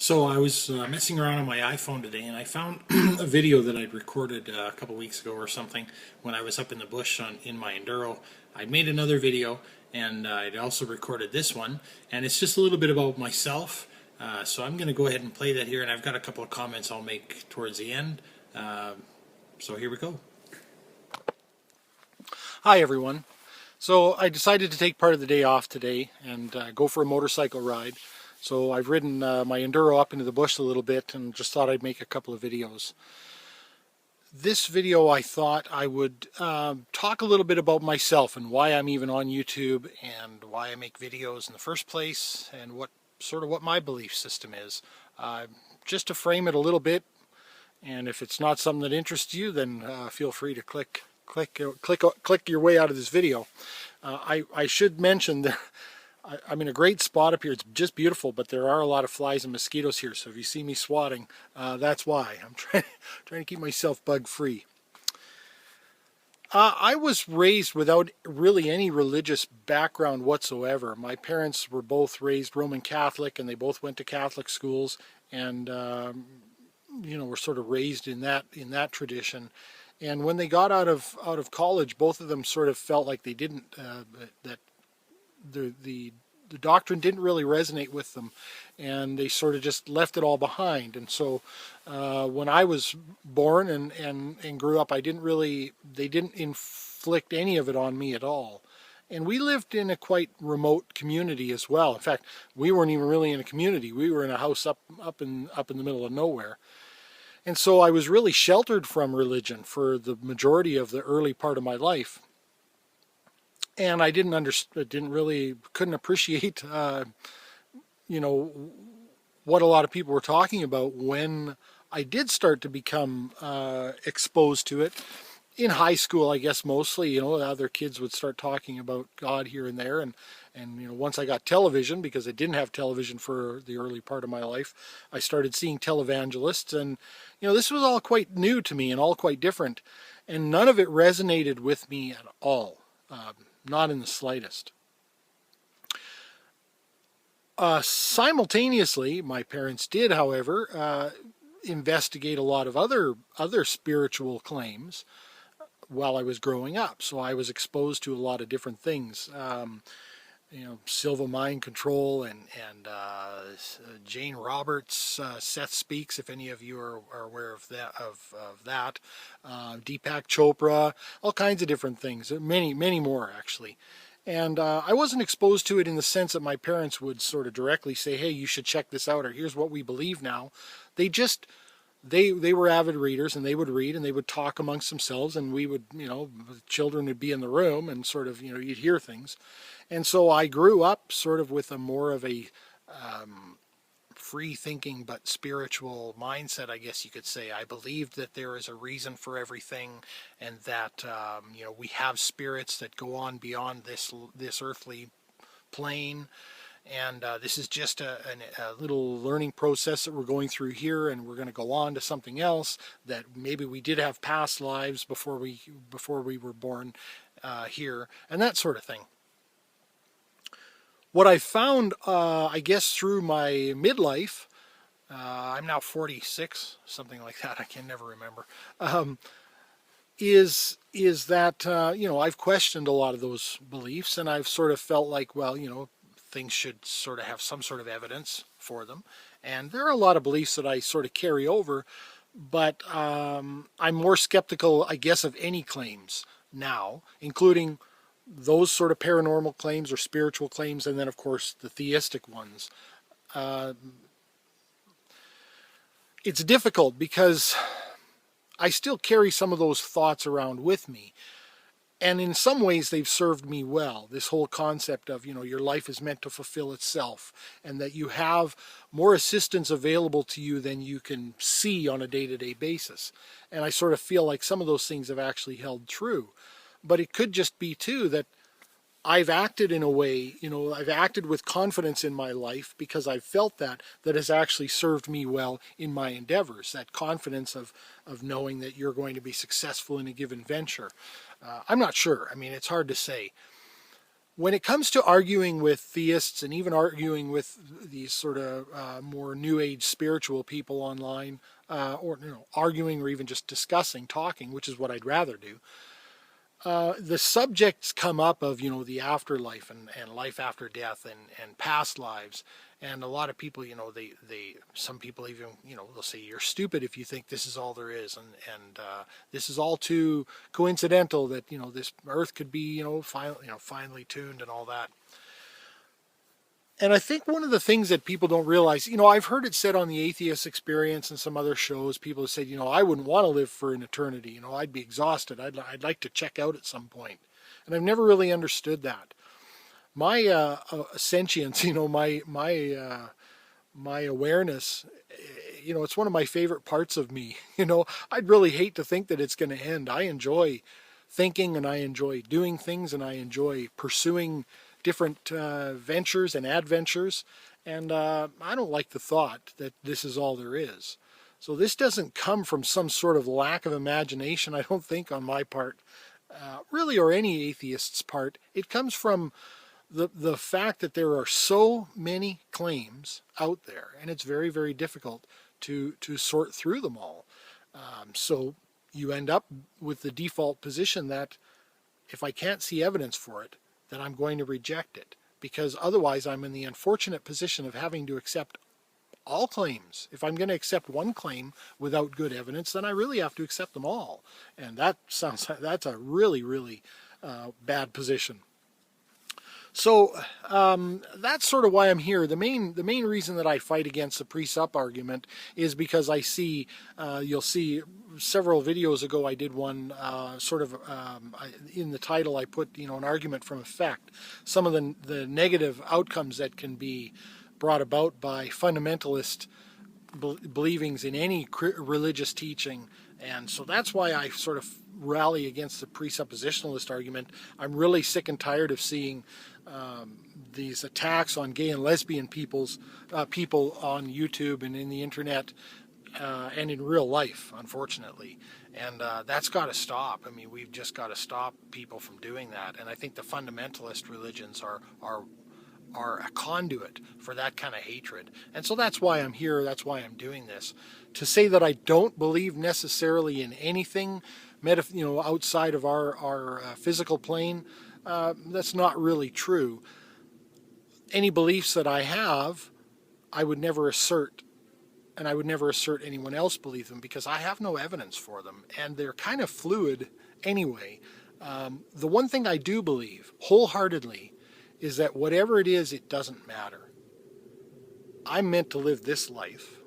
So I was messing around on my iPhone today, and I found a video that I'd recorded a couple weeks ago or something when I was up in the bush in my enduro. I made another video, and I'd also recorded this one, and it's just a little bit about myself. So I'm going to go ahead and play that here, and I've got a couple of comments I'll make towards the end. So here we go. Hi everyone. So I decided to take part of the day off today and go for a motorcycle ride. So I've ridden my enduro up into the bush a little bit and just thought I'd make a couple of videos. This video I thought I would talk a little bit about myself and why I'm even on YouTube and why I make videos in the first place and what my belief system is. Just to frame it a little bit, and if it's not something that interests you, then feel free to click your way out of this video. I should mention that I'm in a great spot up here. It's just beautiful, but there are a lot of flies and mosquitoes here. So if you see me swatting, that's why. I'm trying to keep myself bug free. I was raised without really any religious background whatsoever. My parents were both raised Roman Catholic, and they both went to Catholic schools, and were sort of raised in that tradition. And when they got out of college, both of them sort of felt like they didn't that the doctrine didn't really resonate with them, and they sort of just left it all behind. And so when I was born and grew up, they didn't inflict any of it on me at all. And we lived in a quite remote community as well. In fact, we weren't even really in a community. We were in a house up in the middle of nowhere. And so I was really sheltered from religion for the majority of the early part of my life. And I couldn't appreciate, what a lot of people were talking about when I did start to become exposed to it. In high school, I guess mostly, other kids would start talking about God here and there. And once I got television, because I didn't have television for the early part of my life, I started seeing televangelists. And, this was all quite new to me and all quite different. And none of it resonated with me at all. Not in the slightest. Simultaneously, my parents did, however, investigate a lot of other spiritual claims while I was growing up. So I was exposed to a lot of different things. Silva Mind Control and Jane Roberts, Seth Speaks, if any of you are aware of that, Deepak Chopra, all kinds of different things, many more actually. And I wasn't exposed to it in the sense that my parents would sort of directly say, hey, you should check this out, or here's what we believe now. They were avid readers, and they would read and they would talk amongst themselves, and we would, children would be in the room and sort of, you'd hear things. And so I grew up sort of with a more of a free-thinking but spiritual mindset, I guess you could say. I believed that there is a reason for everything, and that we have spirits that go on beyond this earthly plane, and this is just a little learning process that we're going through here, and we're going to go on to something else, that maybe we did have past lives before we were born here, and that sort of thing. What I found, I guess, through my midlife, I'm now 46, something like that, I can never remember, is that, I've questioned a lot of those beliefs, and I've sort of felt like, well, things should sort of have some sort of evidence for them. And there are a lot of beliefs that I sort of carry over, but I'm more skeptical, I guess, of any claims now, including those sort of paranormal claims or spiritual claims, and then of course the theistic ones. It's difficult because I still carry some of those thoughts around with me, and in some ways they've served me well. This whole concept of, your life is meant to fulfill itself, and that you have more assistance available to you than you can see on a day-to-day basis. And I sort of feel like some of those things have actually held true. But it could just be, too, that I've acted in a way, I've acted with confidence in my life because I've felt that has actually served me well in my endeavors. That confidence of knowing that you're going to be successful in a given venture. I'm not sure. I mean, it's hard to say. when it comes to arguing with theists and even arguing with these sort of more new age spiritual people online, or arguing or even just discussing, talking, which is what I'd rather do, the subjects come up of the afterlife and life after death and past lives. And a lot of people, some people even, they'll say you're stupid if you think this is all there is, and this is all too coincidental that this Earth could be finely tuned and all that. And I think one of the things that people don't realize, I've heard it said on the Atheist Experience and some other shows, people have said, I wouldn't want to live for an eternity. I'd be exhausted. I'd like to check out at some point. And I've never really understood that. My sentience, my awareness, it's one of my favorite parts of me. I'd really hate to think that it's going to end. I enjoy thinking, and I enjoy doing things, and I enjoy pursuing different ventures and adventures, and I don't like the thought that this is all there is. So this doesn't come from some sort of lack of imagination, I don't think, on my part, really, or any atheist's part. It comes from the fact that there are so many claims out there, and it's very, very difficult to sort through them all. So you end up with the default position that if I can't see evidence for it, then I'm going to reject it, because otherwise I'm in the unfortunate position of having to accept all claims. If I'm going to accept one claim without good evidence, then I really have to accept them all. And that sounds like that's a really, really bad position. So that's sort of why I'm here. The main reason that I fight against the pre-sup argument is because I see, you'll see several videos ago I did one in the title I put an argument from effect. Some of the negative outcomes that can be brought about by fundamentalist believings in any religious teaching. And so that's why I sort of rally against the presuppositionalist argument. I'm really sick and tired of seeing these attacks on gay and lesbian people on YouTube and in the internet and in real life, unfortunately. And that's got to stop. I mean, we've just got to stop people from doing that. And I think the fundamentalist religions are a conduit for that kind of hatred. And so that's why I'm here. That's why I'm doing this. To say that I don't believe necessarily in anything outside of our physical plane, that's not really true. Any beliefs that I have, I would never assert, and I would never assert anyone else believe them, because I have no evidence for them, and they're kind of fluid anyway. The one thing I do believe wholeheartedly is that whatever it is, it doesn't matter. I'm meant to live this life,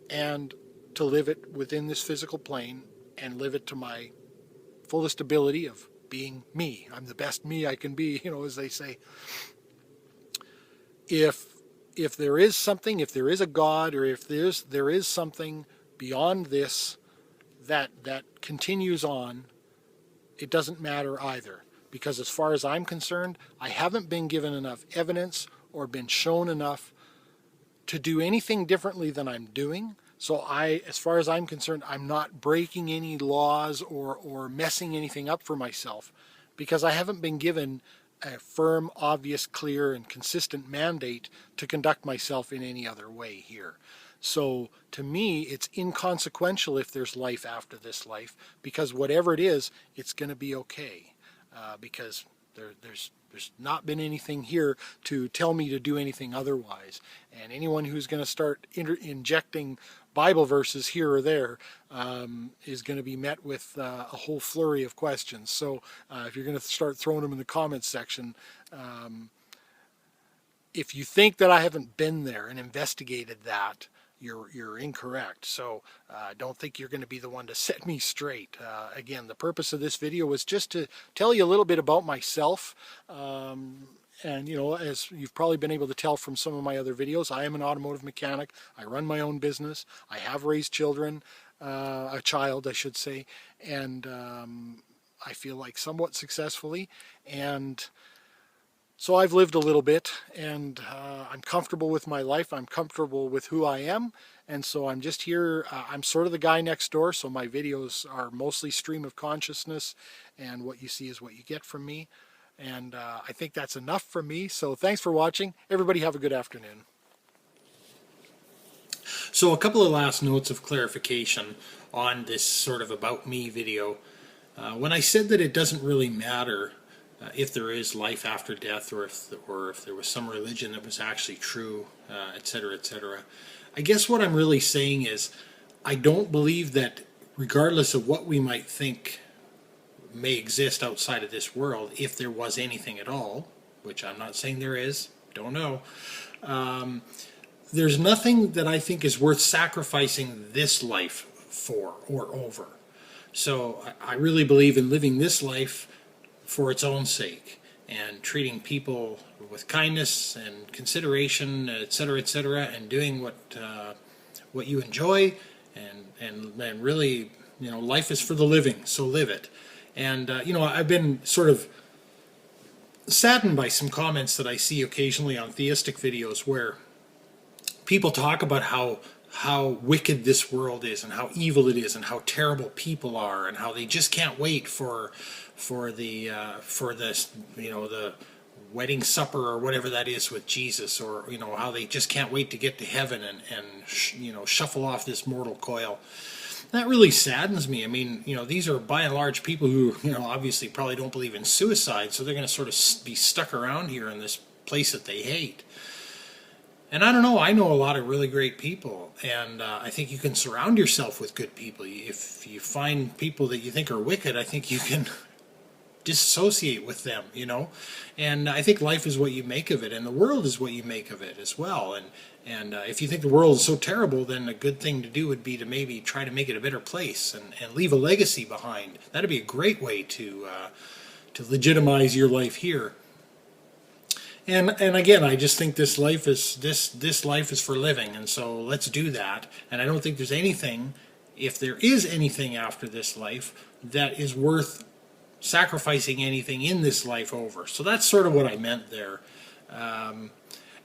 and to live it within this physical plane, and live it to my fullest ability of being me. I'm the best me I can be, as they say. If there is something, if there is a God, or if there is something beyond this that continues on, it doesn't matter either. Because as far as I'm concerned, I haven't been given enough evidence or been shown enough to do anything differently than I'm doing. So as far as I'm concerned, I'm not breaking any laws or messing anything up for myself, because I haven't been given a firm, obvious, clear, and consistent mandate to conduct myself in any other way here. So to me, it's inconsequential if there's life after this life, because whatever it is, it's going to be okay. Because there's not been anything here to tell me to do anything otherwise. And anyone who's going to start injecting Bible verses here or there is going to be met with a whole flurry of questions. So if you're going to start throwing them in the comments section, if you think that I haven't been there and investigated that, you're incorrect. So don't think you're going to be the one to set me straight. Again, the purpose of this video was just to tell you a little bit about myself. And as you've probably been able to tell from some of my other videos, I am an automotive mechanic. I run my own business. I have raised children, a child, I should say, and I feel like somewhat successfully. And so I've lived a little bit, and I'm comfortable with my life. I'm comfortable with who I am, and so I'm just here. I'm sort of the guy next door, so my videos are mostly stream of consciousness, and what you see is what you get from me. And I think that's enough for me. So thanks for watching. Everybody have a good afternoon. So a couple of last notes of clarification on this sort of about me video. When I said that it doesn't really matter if there is life after death, or if there was some religion that was actually true, etc., etc., I guess what I'm really saying is I don't believe that, regardless of what we might think may exist outside of this world, if there was anything at all, which I'm not saying there is, don't know, there's nothing that I think is worth sacrificing this life for or over. So I really believe in living this life for its own sake, and treating people with kindness and consideration, etc., and doing what you enjoy, and really, life is for the living, so live it. And I've been sort of saddened by some comments that I see occasionally on theistic videos where people talk about how wicked this world is, and how evil it is, and how terrible people are, and how they just can't wait for this, the wedding supper or whatever that is with Jesus, or how they just can't wait to get to heaven and shuffle off this mortal coil. That really saddens me. I mean, these are by and large people who, obviously probably don't believe in suicide, so they're going to sort of be stuck around here in this place that they hate. And I don't know, I know a lot of really great people, and I think you can surround yourself with good people. If you find people that you think are wicked, I think you can disassociate with them, And I think life is what you make of it, and the world is what you make of it as well. And if you think the world is so terrible, then a good thing to do would be to maybe try to make it a better place and leave a legacy behind. That'd be a great way to legitimize your life here. And again, I just think this life is for living, and so let's do that. And I don't think there's anything, if there is anything after this life, that is worth sacrificing anything in this life over. So that's sort of what I meant there.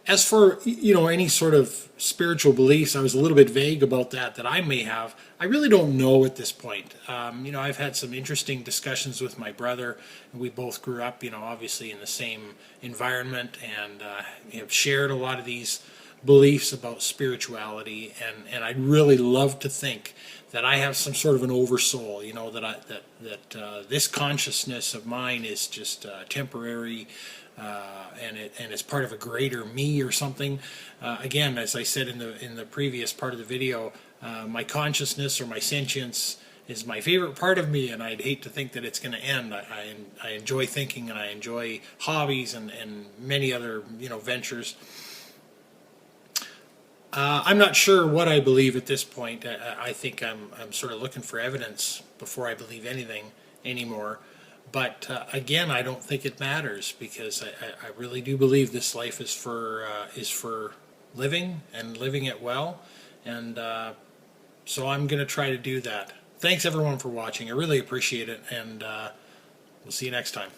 As for any sort of spiritual beliefs, I was a little bit vague about that I may have. I really don't know at this point. I've had some interesting discussions with my brother. We both grew up, obviously in the same environment, and have shared a lot of these beliefs about spirituality. And I'd really love to think that I have some sort of an oversoul. That this consciousness of mine is just temporary. And it's part of a greater me or something. Again, as I said in the previous part of the video, my consciousness or my sentience is my favorite part of me, and I'd hate to think that it's going to end. I enjoy thinking, and I enjoy hobbies and many other ventures. I'm not sure what I believe at this point. I think I'm sort of looking for evidence before I believe anything anymore. But again, I don't think it matters, because I really do believe this life is for living, and living it well. And so I'm going to try to do that. Thanks everyone for watching. I really appreciate it, and we'll see you next time.